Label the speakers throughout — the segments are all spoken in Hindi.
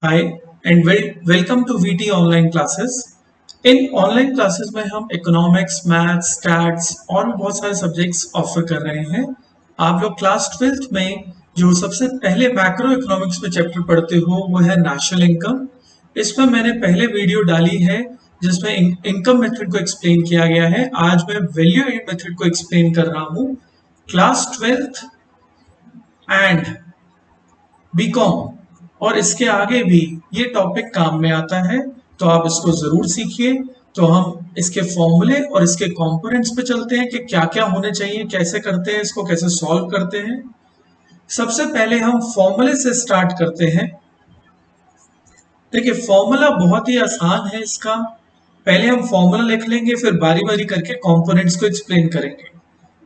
Speaker 1: Hi and welcome to VT online classes. इन ऑनलाइन क्लासेस में हम इकोनॉमिक्स, मैथ्स, स्टैट्स और भी बहुत सारे सब्जेक्ट्स ऑफर कर रहे हैं। आप लोग क्लास 12th में जो सबसे पहले मैक्रो इकोनॉमिक्स में चैप्टर पढ़ते हो वो है नेशनल इनकम। इसमें मैंने पहले वीडियो डाली है जिसमें इनकम मेथड को एक्सप्लेन किया गया है। आज मैं वैल्यू मेथड को एक्सप्लेन कर रहा हूँ। क्लास 12th एंड बीकॉम और इसके आगे भी ये टॉपिक काम में आता है, तो आप इसको जरूर सीखिए। तो हम इसके फॉर्मूले और इसके कंपोनेंट्स पे चलते हैं कि क्या क्या होने चाहिए, कैसे करते हैं, इसको कैसे सॉल्व करते हैं। सबसे पहले हम फॉर्मूले से स्टार्ट करते हैं। देखिए, फॉर्मूला बहुत ही आसान है इसका। पहले हम फॉर्मूला लिख लेंगे, फिर बारी बारी करके कंपोनेंट्स को एक्सप्लेन करेंगे।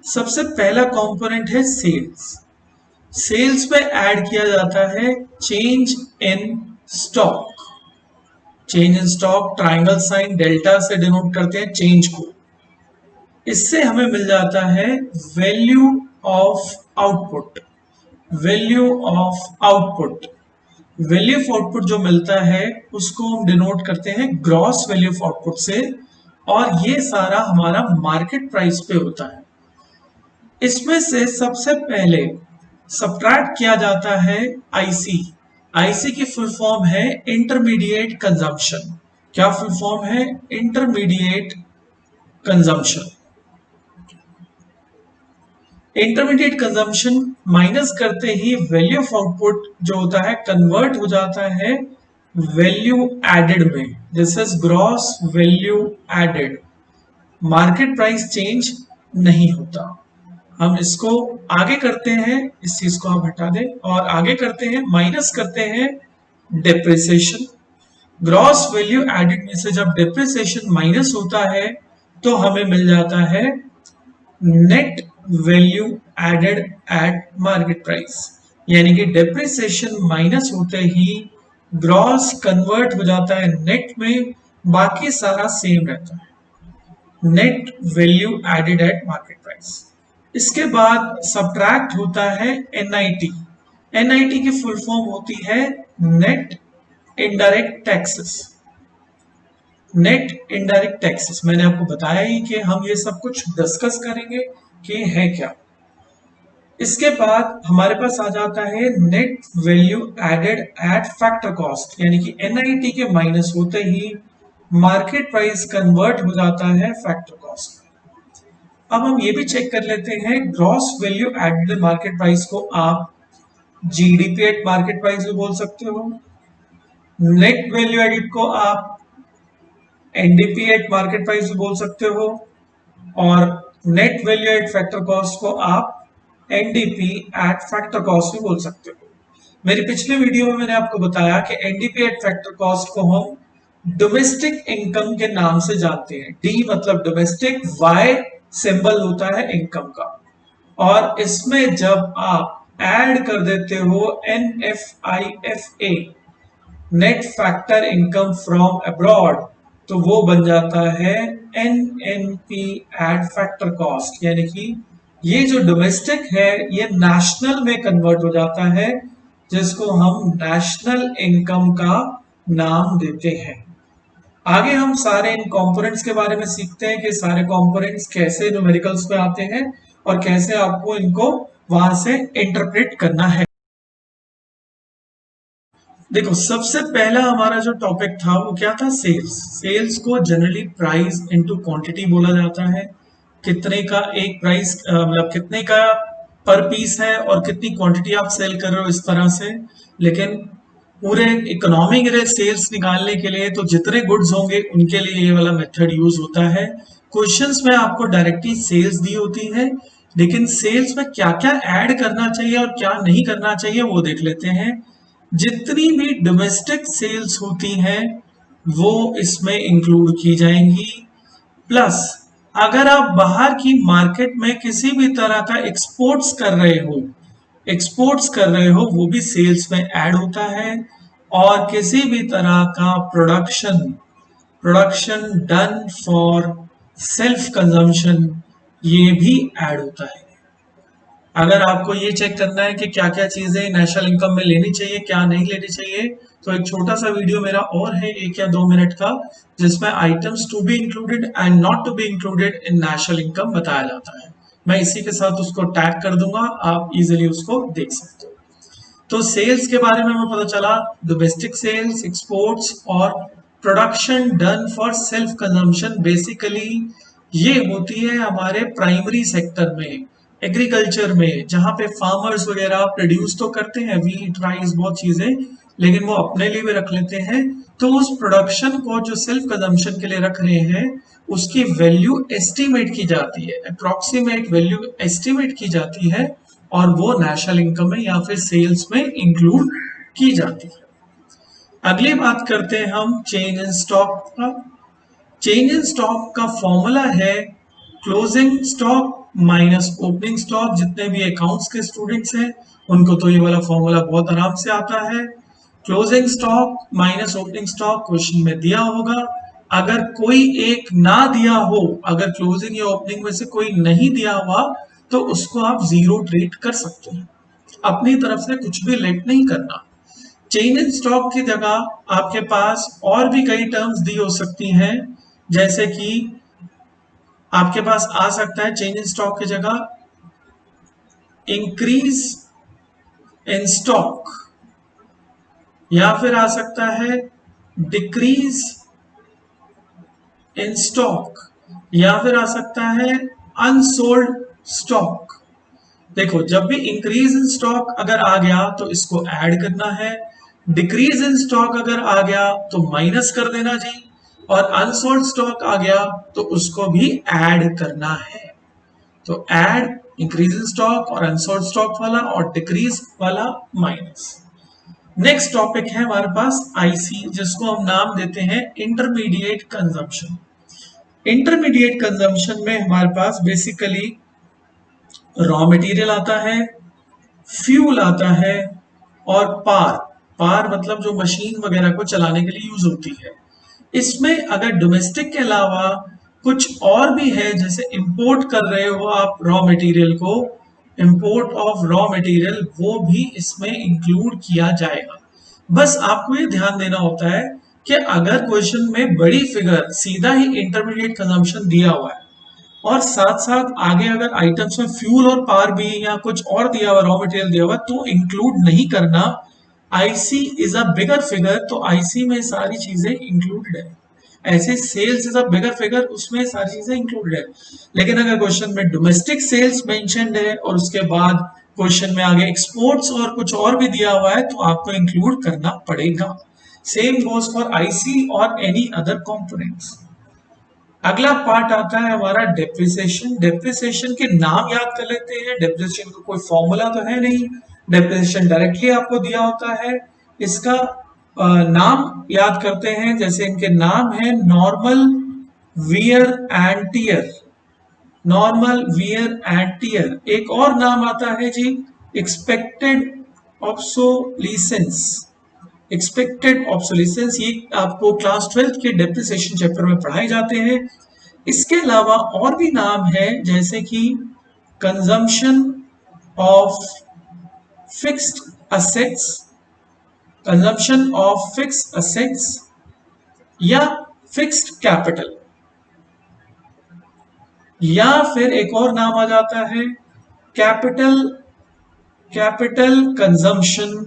Speaker 1: सबसे पहला कंपोनेंट है सेल्स। सेल्स में ऐड किया जाता है change in stock. Change in stock triangle sine delta से डिनोट करते हैं चेंज को। इससे हमें मिल जाता है value of output. Value of output value of output जो मिलता है उसको हम डिनोट करते हैं ग्रॉस वैल्यू ऑफ आउटपुट से, और ये सारा हमारा मार्केट प्राइस पे होता है। इसमें से सबसे पहले सब्ट्रैक्ट किया जाता है आईसी। आईसी की फुल फॉर्म है इंटरमीडिएट कंजम्पशन। क्या फुल फॉर्म है? Intermediate consumption. Intermediate consumption minus करते ही वैल्यू ऑफ आउटपुट जो होता है कन्वर्ट हो जाता है वैल्यू एडेड में। This is gross value added. Market price change नहीं होता। हम इसको आगे करते हैं, इस चीज को आप हटा दें और आगे करते हैं, माइनस करते हैं डेप्रिसिएशन। ग्रॉस वैल्यू एडेड में से जब डेप्रिसिएशन माइनस होता है तो हमें मिल जाता है net value added at market price. यानी कि डेप्रिसिएशन माइनस होते ही ग्रॉस कन्वर्ट हो जाता है नेट में, बाकी सारा सेम रहता है। Net value added at market price. इसके बाद सब्ट्रैक्ट होता है एनआईटी। एनआईटी की फुल फॉर्म होती है net indirect taxes. Net indirect taxes मैंने आपको बताया ही कि हम ये सब कुछ डिस्कस करेंगे कि है क्या। इसके बाद हमारे पास आ जाता है net value added at factor cost. यानी कि एनआईटी के माइनस होते ही मार्केट प्राइस कन्वर्ट हो जाता है फैक्टर कॉस्ट। अब हम ये भी चेक कर लेते हैं, gross value added market price को आप जीडीपी एट मार्केट प्राइस भी बोल सकते हो। नेट वैल्यू एडेड को आप एनडीपी एट मार्केट प्राइस भी बोल सकते हो, और net value eight factor cost को आप एनडीपी एट फैक्टर कॉस्ट भी बोल सकते हो। मेरी पिछले वीडियो में मैंने आपको बताया कि एनडीपी एट फैक्टर कॉस्ट को हम डोमेस्टिक इनकम के नाम से जानते हैं। डी मतलब डोमेस्टिक, वाई सिंबल होता है इनकम का, और इसमें जब आप ऐड कर देते हो NFIFA net factor income from abroad, तो वो बन जाता है NNP एट फैक्टर कॉस्ट। यानी कि ये जो डोमेस्टिक है ये नेशनल में कन्वर्ट हो जाता है, जिसको हम नेशनल इनकम का नाम देते हैं। आगे हम सारे इन कंपोनेंट्स के बारे में सीखते हैं कि सारे कंपोनेंट्स कैसे न्यूमेरिकल्स में आते हैं और कैसे आपको इनको वहां से इंटरप्रेट करना है। देखो, सबसे पहला हमारा जो टॉपिक था वो क्या था? सेल्स। सेल्स को जनरली प्राइस इनटू क्वांटिटी बोला जाता है। कितने का एक प्राइस, मतलब कितने का पर पीस है और कितनी क्वांटिटी आप सेल कर रहे हो, इस तरह से। लेकिन पूरे इकोनॉमी के लिए सेल्स निकालने के लिए तो जितने गुड्स होंगे उनके लिए ये वाला मेथड यूज होता है। क्वेश्चंस में आपको डायरेक्टली सेल्स दी होती है, लेकिन सेल्स में क्या क्या ऐड करना चाहिए और क्या नहीं करना चाहिए वो देख लेते हैं। जितनी भी डोमेस्टिक सेल्स होती हैं वो इसमें इंक्लूड की जाएंगी। प्लस अगर आप बाहर की मार्केट में किसी भी तरह का एक्सपोर्ट्स कर रहे हो वो भी सेल्स में ऐड होता है। और किसी भी तरह का production done for self consumption, ये भी ऐड होता है। अगर आपको ये चेक करना है कि क्या क्या चीजें नेशनल इनकम में लेनी चाहिए, क्या नहीं लेनी चाहिए, तो एक छोटा सा वीडियो मेरा और है 1 या 2 मिनट का, जिसमें items to be included and not to be included in national income बताया जाता है। मैं इसी के साथ उसको टैग कर दूंगा, आप इजिली उसको देख सकते हो। तो सेल्स के बारे में हमें पता चला, डोमेस्टिक सेल्स, एक्सपोर्ट्स और production done for self consumption. Basically ये होती है हमारे प्राइमरी सेक्टर में, एग्रीकल्चर में, जहां पे फार्मर्स वगैरह प्रोड्यूस तो करते हैं वीट, राइस, बहुत चीजें, लेकिन वो अपने लिए भी रख लेते हैं। तो उस प्रोडक्शन को जो सेल्फ कंजम्पशन के लिए रख रहे हैं, उसकी वैल्यू एस्टिमेट की जाती है, अप्रोक्सीमेट वैल्यू एस्टिमेट की जाती है, और वो नेशनल इनकम में या फिर सेल्स में इंक्लूड की जाती है। अगली बात करते हैं हम चेंज इन स्टॉक का। चेंज इन स्टॉक का फॉर्मूला है closing stock minus opening stock. जितने भी अकाउंट्स के स्टूडेंट्स हैं उनको तो ये वाला फॉर्मूला बहुत आराम से आता है। Closing stock minus opening stock question में दिया होगा। अगर कोई एक ना दिया हो, अगर क्लोजिंग या ओपनिंग में से कोई नहीं दिया हुआ, तो उसको आप जीरो ट्रीट कर सकते हैं। अपनी तरफ से कुछ भी लेट नहीं करना। चेंज इन स्टॉक की जगह आपके पास और भी कई टर्म्स दी हो सकती हैं, जैसे कि आपके पास आ सकता है चेंज इन स्टॉक की जगह इंक्रीज इन स्टॉक, या फिर आ सकता है डिक्रीज इन स्टॉक, या फिर आ सकता है अनसोल्ड स्टॉक। देखो, जब भी इंक्रीज इन स्टॉक अगर आ गया तो इसको ऐड करना है, डिक्रीज इन स्टॉक अगर आ गया तो माइनस कर देना जी, और अनसोल्ड स्टॉक आ गया तो उसको भी ऐड करना है। तो ऐड इंक्रीज इन स्टॉक और अनसोल्ड स्टॉक वाला, और डिक्रीज वाला माइनस। नेक्स्ट टॉपिक है हमारे पास आईसी, जिसको हम नाम देते हैं इंटरमीडिएट कंजम्पशन। इंटरमीडिएट कंजम्पशन में हमारे पास बेसिकली रॉ मटेरियल आता है, फ्यूल आता है, और पार मतलब जो मशीन वगैरह को चलाने के लिए यूज होती है। इसमें अगर डोमेस्टिक के अलावा कुछ और भी है, जैसे इंपोर्ट कर रहे हो आप रॉ मटेरियल को, इंपोर्ट ऑफ रॉ मटेरियल, वो भी इसमें इंक्लूड किया जाएगा। बस आपको ये ध्यान देना होता है कि अगर क्वेश्चन में बड़ी फिगर सीधा ही इंटरमीडिएट कंजम्पशन दिया हुआ है, और साथ साथ आगे अगर आइटम्स में फ्यूल और पावर भी या कुछ और दिया हुआ, रॉ मटेरियल दिया हुआ, तो इंक्लूड नहीं करना। IC is a bigger figure, तो आईसी में सारी चीजें इंक्लूडेड है। ऐसे sales is a bigger figure, उसमें सारी चीजें इंक्लूडेड है। लेकिन अगर क्वेश्चन में डोमेस्टिक सेल्स मेंशन्ड है और उसके बाद क्वेश्चन में आगे एक्सपोर्ट्स और कुछ और भी दिया हुआ है, तो आपको इंक्लूड करना पड़ेगा। सेम गोज फॉर आईसी और एनी अदर कंपोनेंट्स। अगला पार्ट आता है हमारा डेप्रिसिएशन। डेप्रिसिएशन के नाम याद कर लेते हैं। डेप्रिसिएशन का कोई फॉर्मूला तो है नहीं, डेप्रिसिएशन डायरेक्टली आपको दिया होता है। इसका नाम याद करते हैं, जैसे इनके नाम है normal, wear and tear. Normal, wear and tear. एक और नाम आता है जी एक्सपेक्टेड ऑब्सोलीसेंस। एक्सपेक्टेड ऑब्सोलिसेंस, ये आपको क्लास 12 के डेप्रिसिएशन चैप्टर में पढ़ाए जाते हैं। इसके अलावा और भी नाम है, जैसे कि consumption of fixed assets, consumption of fixed assets, या फिक्स्ड कैपिटल, या फिर एक और नाम आ जाता है कैपिटल कंजम्पशन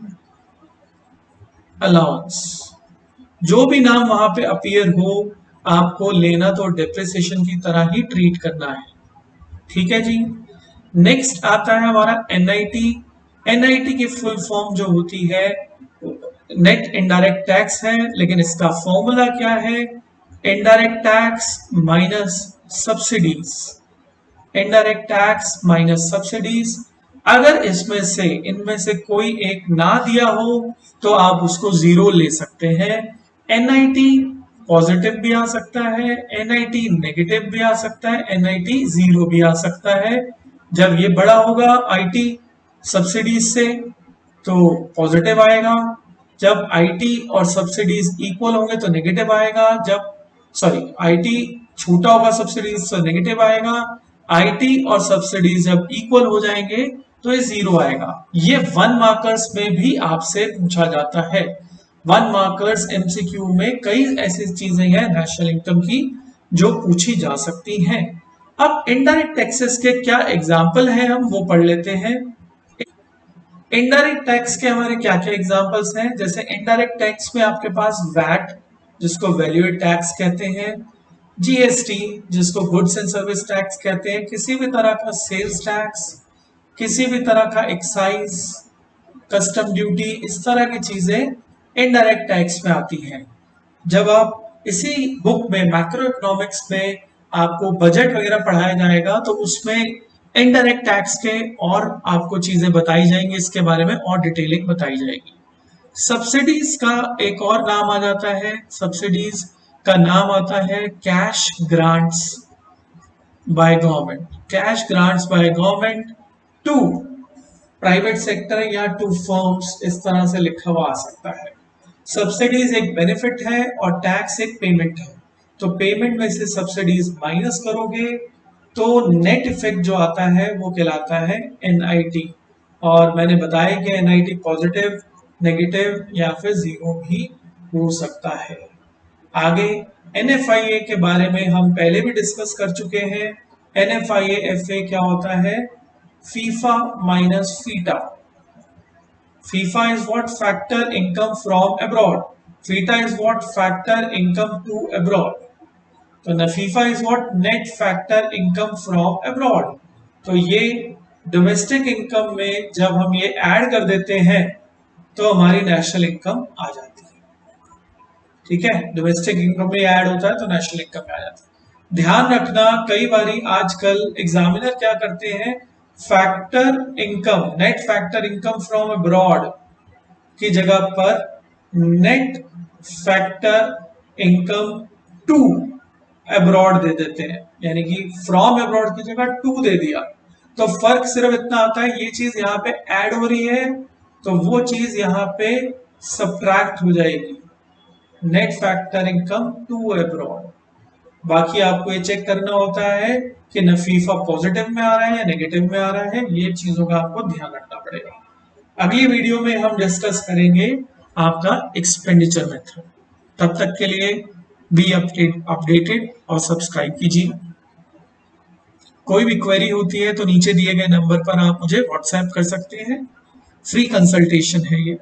Speaker 1: अलाउंस। जो भी नाम वहां पे अपीयर हो, आपको लेना तो डेप्रिसिएशन की तरह ही ट्रीट करना है। ठीक है जी। नेक्स्ट आता है हमारा एनआईटी। एनआईटी की फुल फॉर्म जो होती है नेट इनडायरेक्ट टैक्स है, लेकिन इसका फॉर्मूला क्या है? Indirect tax minus subsidies. Indirect tax minus subsidies. अगर इसमें से इनमें से कोई एक ना दिया हो तो आप उसको जीरो ले सकते हैं। एनआईटी पॉजिटिव भी आ सकता है, एनआईटी नेगेटिव भी आ सकता है, एनआईटी जीरो भी आ सकता है। जब ये बड़ा होगा आईटी सब्सिडीज से तो पॉजिटिव आएगा, जब आईटी और सब्सिडीज इक्वल होंगे तो नेगेटिव आएगा, जब आईटी छोटा होगा सब्सिडीज तो नेगेटिव आएगा, आईटी और सब्सिडीज जब इक्वल हो जाएंगे तो ये जीरो आएगा। ये 1 मार्कर्स में भी आपसे पूछा जाता है। 1 मार्कर्स एमसीक्यू में कई ऐसी चीजें हैं नेशनल इनकम की जो पूछी जा सकती हैं। अब इनडायरेक्ट टैक्सेस के क्या एग्जाम्पल हैं हम वो पढ़ लेते हैं। इनडायरेक्ट टैक्स के हमारे क्या क्या एग्जांपल्स हैं, जैसे इनडायरेक्ट टैक्स में आपके पास वैट जिसको वैल्यू टैक्स कहते हैं, जीएसटी जिसको गुड्स एंड सर्विस टैक्स कहते हैं, किसी भी तरह का सेल्स टैक्स, किसी भी तरह का एक्साइज, कस्टम ड्यूटी, इस तरह की चीजें इनडायरेक्ट टैक्स में आती हैं। जब आप इसी बुक में मैक्रो इकोनॉमिक्स में आपको बजट वगैरह पढ़ाया जाएगा तो उसमें इनडायरेक्ट टैक्स के और आपको चीजें बताई जाएंगी, इसके बारे में और डिटेलिंग बताई जाएगी। सब्सिडीज का एक और नाम आ जाता है, सब्सिडीज का नाम आता है cash grants by government, cash grants by government to private sector या टू फर्म्स, इस तरह से लिखा हुआ आ सकता है। सब्सिडीज एक बेनिफिट है और टैक्स एक पेमेंट है, तो पेमेंट में से सब्सिडीज माइनस करोगे तो नेट इफेक्ट जो आता है वो कहलाता है एनआईटी, और मैंने बताया कि एनआईटी पॉजिटिव, नेगेटिव या फिर जीरो भी हो सकता है। आगे एनएफआईए के बारे में हम पहले भी डिस्कस कर चुके हैं। एनएफआईए एफए क्या होता है, FIFA minus FITA. FIFA is what factor income from abroad, FITA is what factor income to abroad, तो NFIFA is what net factor income from abroad. तो ये डोमेस्टिक इनकम में जब हम ये ऐड कर देते हैं तो हमारी नेशनल इनकम आ जाती है। ठीक है, डोमेस्टिक इनकम में ऐड होता है तो नेशनल इनकम में आ जाता है। ध्यान रखना, कई बारी आजकल एग्जामिनर क्या करते हैं, factor income, net factor income from abroad की जगह पर net factor income to abroad दे देते हैं, यानी कि फ्रॉम अब्रॉड की जगह टू दे दिया। तो फर्क सिर्फ इतना आता है, ये चीज यहाँ पे ऐड हो रही है तो वो चीज यहाँ पे सब्ट्रैक्ट हो जाएगी, net factor income to abroad. बाकी आपको ये चेक करना होता है कि नफीफा पॉजिटिव में आ रहा है या नेगेटिव में आ रहा है, ये चीजों का आपको ध्यान रखना पड़ेगा। अगली वीडियो में हम डिस्कस करेंगे आपका एक्सपेंडिचर मेथड। तब तक के लिए बी अपडेटेड और सब्सक्राइब कीजिए। कोई भी क्वेरी होती है तो नीचे दिए गए नंबर पर आप मुझे व्हाट्सएप कर सकते हैं, फ्री कंसल्टेशन है ये।